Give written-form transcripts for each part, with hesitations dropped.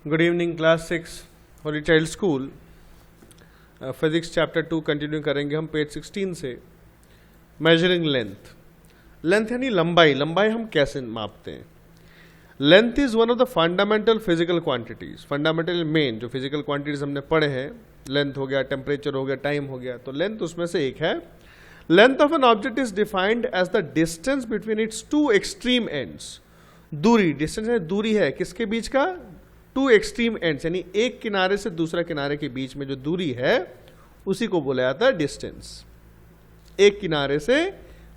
Good evening class 6 Holi child school physics chapter 2 continue करेंगे हम page 16 से। मेजरिंग लेंथ, लेंथ यानी लंबाई। लंबाई हम कैसे मापते हैं? Length is one of the fundamental physical quantities. Fundamental main जो फिजिकल क्वांटिटीज हमने पढ़े हैं, लेंथ हो गया, टेम्परेचर हो गया, टाइम हो गया, तो लेंथ उसमें से एक है। Length of an object is defined as the distance between its two extreme ends. दूरी, डिस्टेंस है, दूरी है किसके बीच का? टू एक्सट्रीम एंड्स, यानी एक किनारे से दूसरा किनारे के बीच में जो दूरी है उसी को बोला जाता है डिस्टेंस। एक किनारे से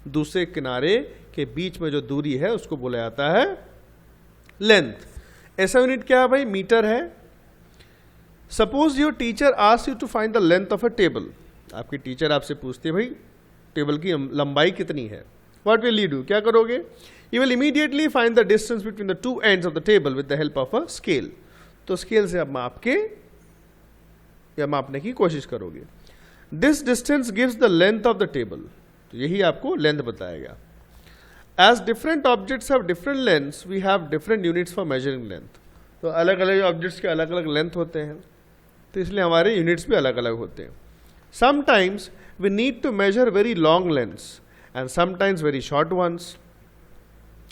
दूसरे किनारे के बीच में जो दूरी है उसको बोला जाता है लेंथ। ऐसा यूनिट क्या है भाई? मीटर है। Suppose your teacher asks you to find the length of a table. आपकी टीचर आपसे पूछती है भाई टेबल की लंबाई कितनी है। What will you do? क्या करोगे? You will immediately find the distance between the two ends of the table with the help of a scale. तो स्केल से आप माप के या मापने की कोशिश करोगे। This distance gives the length of the table, तो यही आपको लेंथ बताएगा। As different objects have different lengths, we have different units for measuring length. तो अलग अलग ऑब्जेक्ट्स के अलग अलग लेंथ होते हैं, तो इसलिए हमारे यूनिट्स भी अलग अलग होते हैं। Sometimes we need to measure very long lengths and sometimes very short ones,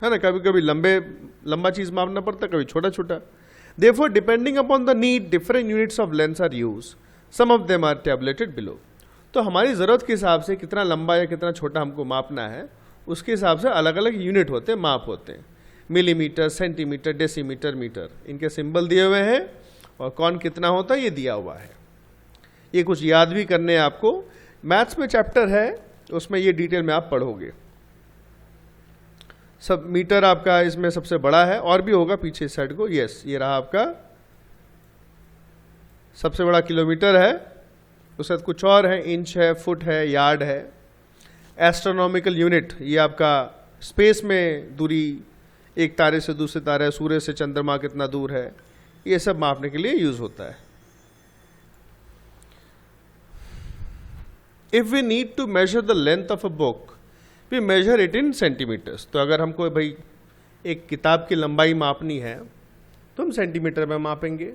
है ना। कभी कभी लंबा चीज मापना पड़ता, कभी छोटा छोटा। Therefore, depending upon the need, different units of length are used. Some of them are tabulated below. तो हमारी ज़रूरत के हिसाब से कितना लंबा या कितना छोटा हमको मापना है, उसके हिसाब से अलग अलग यूनिट होते हैं, माप होते हैं। मिलीमीटर, सेंटीमीटर, डेसीमीटर, मीटर, इनके सिंबल दिए हुए हैं और कौन कितना होता है ये दिया हुआ है। ये कुछ याद भी करने हैं आपको। मैथ्स में चैप्टर है, उसमें ये डिटेल में आप पढ़ोगे। सब मीटर आपका इसमें सबसे बड़ा है, और भी होगा पीछे इस साइड को। यस, ये रहा आपका सबसे बड़ा किलोमीटर है, उसके साथ कुछ और है, इंच है, फुट है, यार्ड है। एस्ट्रोनॉमिकल यूनिट, ये आपका स्पेस में दूरी, एक तारे से दूसरे तारे, सूर्य से चंद्रमा कितना दूर है, ये सब मापने के लिए यूज होता है। If we need to measure the length of a book, we measure it in centimetres. तो अगर हमको भाई एक किताब की लंबाई मापनी है तो हम सेंटीमीटर में मापेंगे।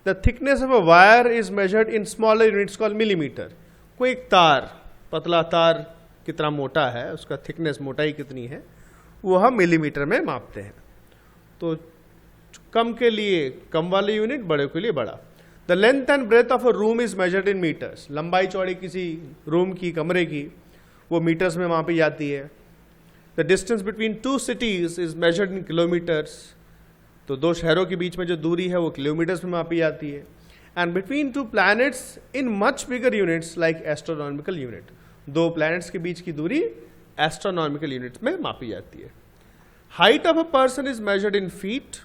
The thickness of a wire is measured in smaller units called millimetre. कोई एक तार, पतला तार कितना मोटा है, उसका थिकनेस, मोटाई कितनी है, वो हम मिलीमीटर में मापते हैं। तो कम के लिए कम वाले यूनिट, बड़े के लिए बड़ा। The length and breadth of a room is measured in metres. लंबाई चौड़ी किसी रूम की, कमरे की, वो मीटर्स में मापी जाती है। The distance between two cities is measured in kilometres. तो दो शहरों के बीच में जो दूरी है वो किलोमीटर्स में मापी जाती है। And between two planets in much bigger units like astronomical unit. दो प्लैनेट्स के बीच की दूरी एस्ट्रोनॉमिकल यूनिट्स में मापी जाती है। Height of a person is measured in feet,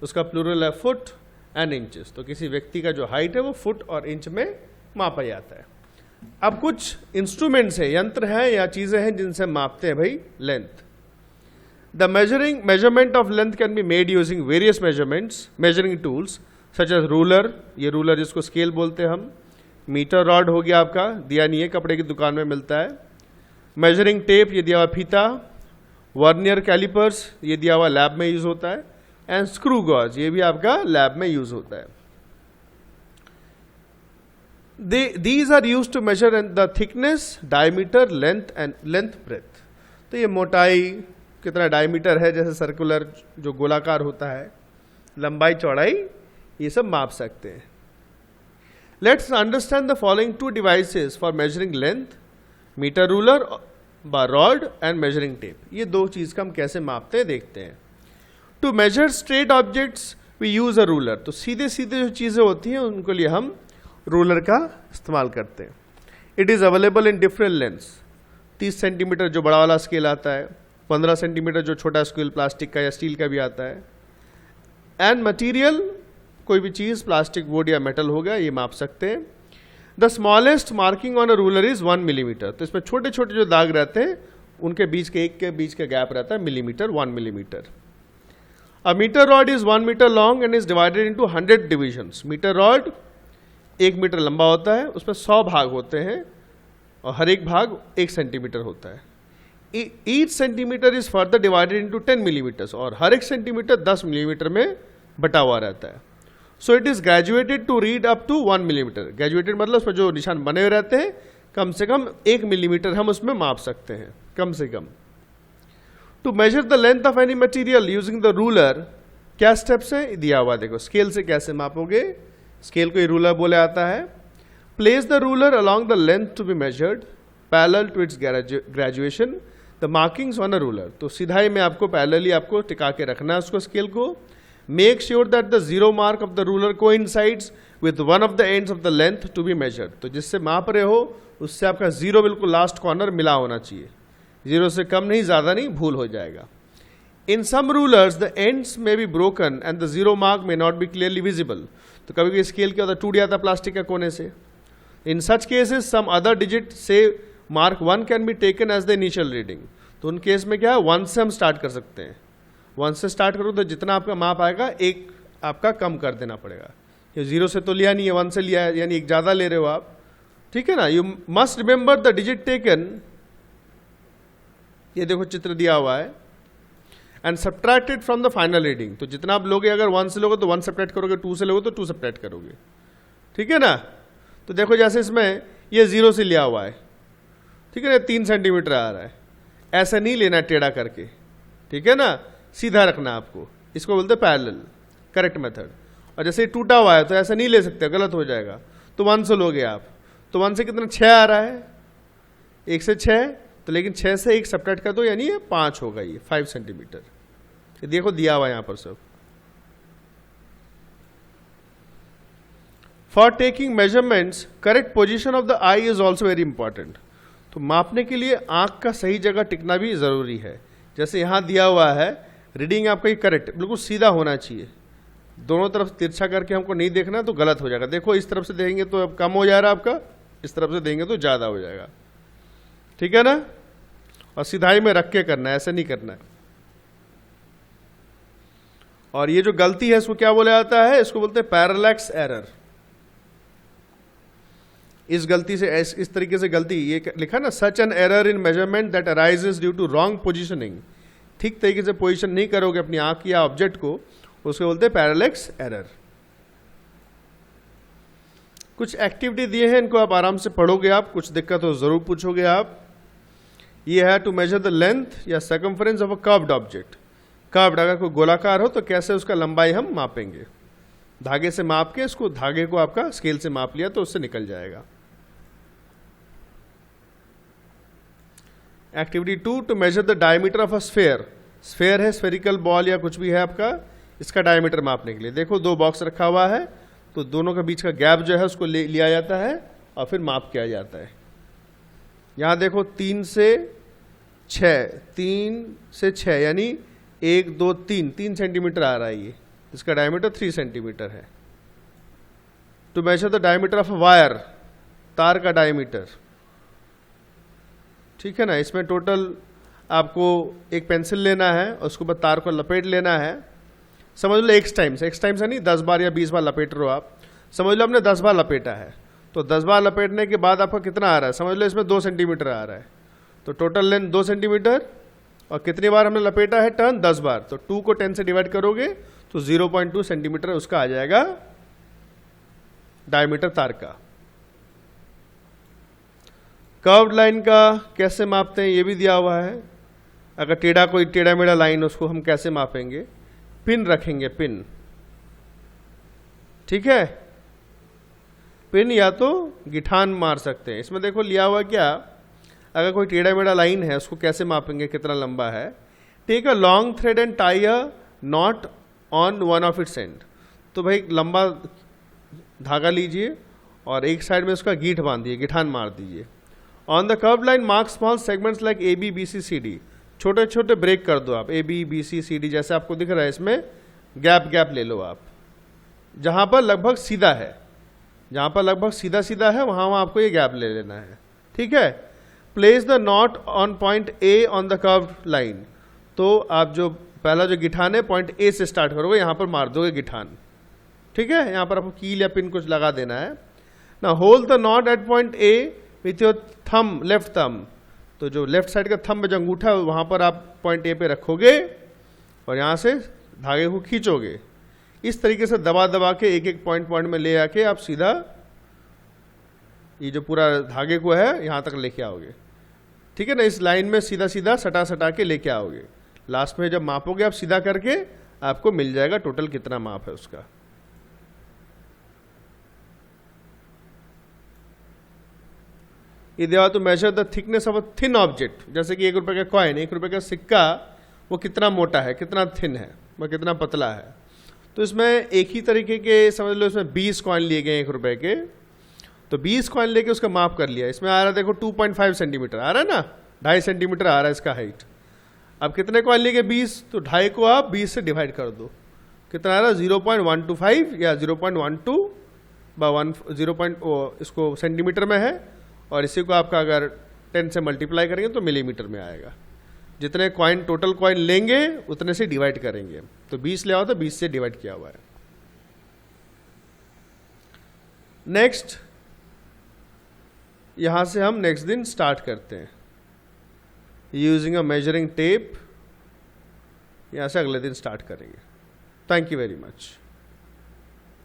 उसका प्लूरल है फुट एंड इंचेस। तो किसी व्यक्ति का जो हाइट है वो फुट और इंच में मापा जाता है। अब कुछ इंस्ट्रूमेंट्स है, यंत्र है या चीजें हैं जिनसे मापते हैं भाई length. The measurement of length can be made using various measuring tools such as ruler, ये रूलर जिसको स्केल बोलते हैं हम। मीटर रॉड हो गया आपका, दिया नहीं है, कपड़े की दुकान में मिलता है। मेजरिंग टेप, ये दिया हुआ फीता। वर्नियर कैलिपर्स, ये दिया हुआ लैब में यूज होता है। एंड स्क्रू गॉज, ये भी आपका लैब में यूज होता है। These are used to measure the thickness, diameter, length and length breadth. तो ये मोटाई कितना डायमीटर है, जैसे सर्कुलर जो गोलाकार होता है, लंबाई चौड़ाई, ये सब माप सकते हैं। Let's understand the following two devices for measuring length: meter ruler, bar rod and measuring tape. ये दो चीज का हम कैसे मापते हैं देखते हैं। To measure straight objects we use a ruler. तो सीधे सीधे जो चीजें होती हैं उनके लिए हम रूलर का इस्तेमाल करते हैं। It is available in different lengths. 30 centimetre जो बड़ा वाला स्केल आता है, 15 सेंटीमीटर जो छोटा स्केल प्लास्टिक का या स्टील का भी आता है। एंड मटेरियल, कोई भी चीज़, प्लास्टिक, वुड या मेटल हो गया, ये माप सकते हैं। The smallest marking on a ruler is 1 millimetre. तो इसमें छोटे छोटे जो दाग रहते हैं उनके बीच के, एक के बीच का गैप रहता है millimetre, 1 millimetre. A metre rod is 1 metre long and is divided into 100 divisions. Metre rod 1 metre लंबा होता है, उसमें 100 भाग होते हैं और हर एक भाग 1 सेंटीमीटर होता है। Each centimetre is further divided into 10 millimetres, और हर एक सेंटीमीटर 10 मिलीमीटर में बटा हुआ रहता है। So it is graduated to read up to 1 millimetre. Graduated मतलब उसमें जो निशान बने हुए रहते हैं कम से कम 1 मिलीमीटर हम उसमें माप सकते हैं, कम से कम। To measure the length of any material using the ruler, क्या स्टेप्स है दिया हुआ, देखो स्केल से कैसे मापोगे, स्केल को ये रूलर बोले आता है। Place the ruler along the length to be measured parallel to its graduation the markings on a ruler. तो सीधाई में आपको पैरेलली आपको टिका के रखना है उसको, स्केल को। Make sure that the zero mark of the ruler coincides with one of the ends of the length to be measured. तो जिससे माप रहे हो उससे आपका जीरो बिल्कुल लास्ट कॉर्नर मिला होना चाहिए, जीरो से कम नहीं, ज्यादा नहीं, भूल हो जाएगा। इन सम रूलर्स द एंड्स में be broken and the zero mark may not be clearly visible. तो कभी कभी स्केल क्या होता है, टूट जाता प्लास्टिक के कोने से। In such cases some other digit से mark 1 can be taken as the initial reading. तो उन केस में क्या है, 1 से हम स्टार्ट कर सकते हैं। 1 से स्टार्ट करो तो जितना आपका माप आएगा एक आपका कम कर देना पड़ेगा। ये 0 से तो लिया नहीं है, 1 से लिया है, यानी एक ज़्यादा ले रहे हो आप, ठीक है ना। You must remember the digit taken, ये देखो चित्र दिया हुआ है, and subtracted from the final reading. तो जितना आप लोगे, अगर 1 से लोगे तो 1 सब्ट्रैक्ट करोगे, 2 से लोगे तो 2 सब्ट्रैक्ट करोगे, ठीक है ना। तो देखो जैसे इसमें ये 0 से लिया हुआ है, ठीक है ना, 3 सेंटीमीटर आ रहा है, ऐसा नहीं लेना टेढ़ा करके, ठीक है ना, सीधा रखना आपको, इसको बोलते हैं पैरेलल, करेक्ट मेथड। और जैसे टूटा हुआ है तो ऐसा नहीं ले सकते, गलत हो जाएगा। तो 1 से लोगे आप, तो 1 से कितना 6 आ रहा है, 1 से 6, तो लेकिन 6 से 1 सब्ट्रैक्ट कर दो, यानी ये 5 होगा, ये 5 सेंटीमीटर। ये देखो दिया हुआ यहां पर सब। For taking measurements correct position of the I is also very important. तो मापने के लिए आंख का सही जगह टिकना भी जरूरी है। जैसे यहां दिया हुआ है, रीडिंग आपका ये करेक्ट बिल्कुल सीधा होना चाहिए, दोनों तरफ तिरछा करके हमको नहीं देखना तो गलत हो जाएगा। देखो इस तरफ से देंगे तो अब कम हो जा रहा है आपका, इस तरफ से देंगे तो ज्यादा हो जाएगा, ठीक है ना। और सिधाई में रख के करना है, ऐसे नहीं करना है। और ये जो गलती है इसको क्या बोला जाता है, इसको बोलते हैं पैरालैक्स एरर। इस गलती से इस तरीके से गलती, ये लिखा ना, such an error in measurement that arises due to wrong positioning. ठीक तरीके से पोजीशन नहीं करोगे अपनी आंख या ऑब्जेक्ट को, उसको बोलते हैं पैरालैक्स एरर। कुछ एक्टिविटी दिए हैं, इनको आप आराम से पढ़ोगे, आप कुछ दिक्कत हो जरूर पूछोगे आप। ये है टू मेजर द लेंथ या circumference of a curved object. Curved अगर कोई गोलाकार हो तो कैसे उसका लंबाई हम मापेंगे, धागे से माप के, इसको धागे को आपका स्केल से माप लिया तो उससे निकल जाएगा। Activity 2 to measure the diameter of a sphere. Sphere है, स्फेरिकल बॉल या कुछ भी है आपका, इसका डायमीटर मापने के लिए देखो 2 बॉक्स रखा हुआ है, तो दोनों के बीच का गैप जो है उसको लिया जाता है और फिर माप किया जाता है। यहां देखो 3 से 6 यानी 1 2 3 सेंटीमीटर आ रहा है ये, इसका डायमीटर 3 सेंटीमीटर है। To measure the diameter of a wire, तार का डायमीटर, ठीक है ना। इसमें टोटल आपको एक पेंसिल लेना है और उसके बाद तार को लपेट लेना है। समझ लो एक्स टाइम्स है नहीं, 10 बार या 20 बार लपेट रहे हो आप। समझ लो आपने 10 बार लपेटा है, तो 10 बार लपेटने के बाद आपका कितना आ रहा है, समझ लो इसमें 2 सेंटीमीटर आ रहा है, तो टोटल लेंथ 2 सेंटीमीटर। और कितनी बार हमने लपेटा है टर्न, 10 बार, तो 2 को 10 से डिवाइड करोगे तो 0.2 सेंटीमीटर उसका आ जाएगा डायमीटर तार का। कर्व्ड लाइन का कैसे मापते हैं ये भी दिया हुआ है। अगर कोई टेढ़ा मेढ़ा लाइन उसको हम कैसे मापेंगे, पिन रखेंगे, पिन, ठीक है, पिन या तो गिठान मार सकते हैं। इसमें देखो लिया हुआ क्या, अगर कोई टेढ़ा मेढ़ा लाइन है उसको कैसे मापेंगे, कितना लंबा है। Take a long thread and tie a knot on one of its end. तो भाई लंबा धागा लीजिए और एक साइड में उसका गीठ बांध दीजिए, गिठान मार दीजिए। On the curve line mark small segments like A B B C C D. छोटे छोटे ब्रेक कर दो आप, A B B C C D जैसे आपको दिख रहा है, इसमें गैप ले लो आप। जहां पर लगभग सीधा है, जहां पर लगभग सीधा सीधा है वहां आपको ये गैप ले लेना है, ठीक है। Place the not on point A on the curve line. तो आप जो पहला जो गिठान है पॉइंट ए से स्टार्ट करोगे, यहां पर मार दोगे गिठान, ठीक है। यहां पर आपको कील या पिन कुछ लगा देना है ना। Hold the not at point A with your thumb, left thumb. तो जो लेफ्ट साइड का थंब जो अंगूठा है वहां पर आप पॉइंट ए पे रखोगे और यहां से धागे को खींचोगे। इस तरीके से दबा दबा के एक एक पॉइंट पॉइंट में ले आके आप सीधा ये जो पूरा धागे को है यहाँ तक लेके आओगे, ठीक है ना। इस लाइन में सीधा सीधा सटा सटा के लेके आओगे। लास्ट में जब मापोगे आप सीधा करके, आपको मिल जाएगा टोटल कितना माप है उसका। ये देवा to measure the thickness of a thin object, जैसे कि 1 रुपए का कॉइन, 1 रुपए का सिक्का, वो कितना मोटा है, कितना थिन है, वह कितना पतला है। तो इसमें एक ही तरीके के समझ लो, इसमें 20 कॉइन लिए गए 1 रुपए के, तो 20 कॉइन लेके उसका माप कर लिया। इसमें आ रहा है देखो 2.5 सेंटीमीटर आ रहा है ना, 2.5 सेंटीमीटर आ रहा है इसका हाइट। अब कितने कॉइन लेके 20, तो 2.5 को आप 20 से डिवाइड कर दो, कितना आ रहा है 0.125 या 0.12 इसको सेंटीमीटर में है, और इसी को आपका अगर 10 से मल्टीप्लाई करेंगे तो मिलीमीटर में आएगा। जितने कॉइन टोटल कॉइन लेंगे उतने से डिवाइड करेंगे, तो 20 ले आओ तो 20 से डिवाइड किया हुआ है। नेक्स्ट, यहां से हम नेक्स्ट दिन स्टार्ट करते हैं यूजिंग अ मेजरिंग टेप। यहां से अगले दिन स्टार्ट करेंगे। Thank you very much.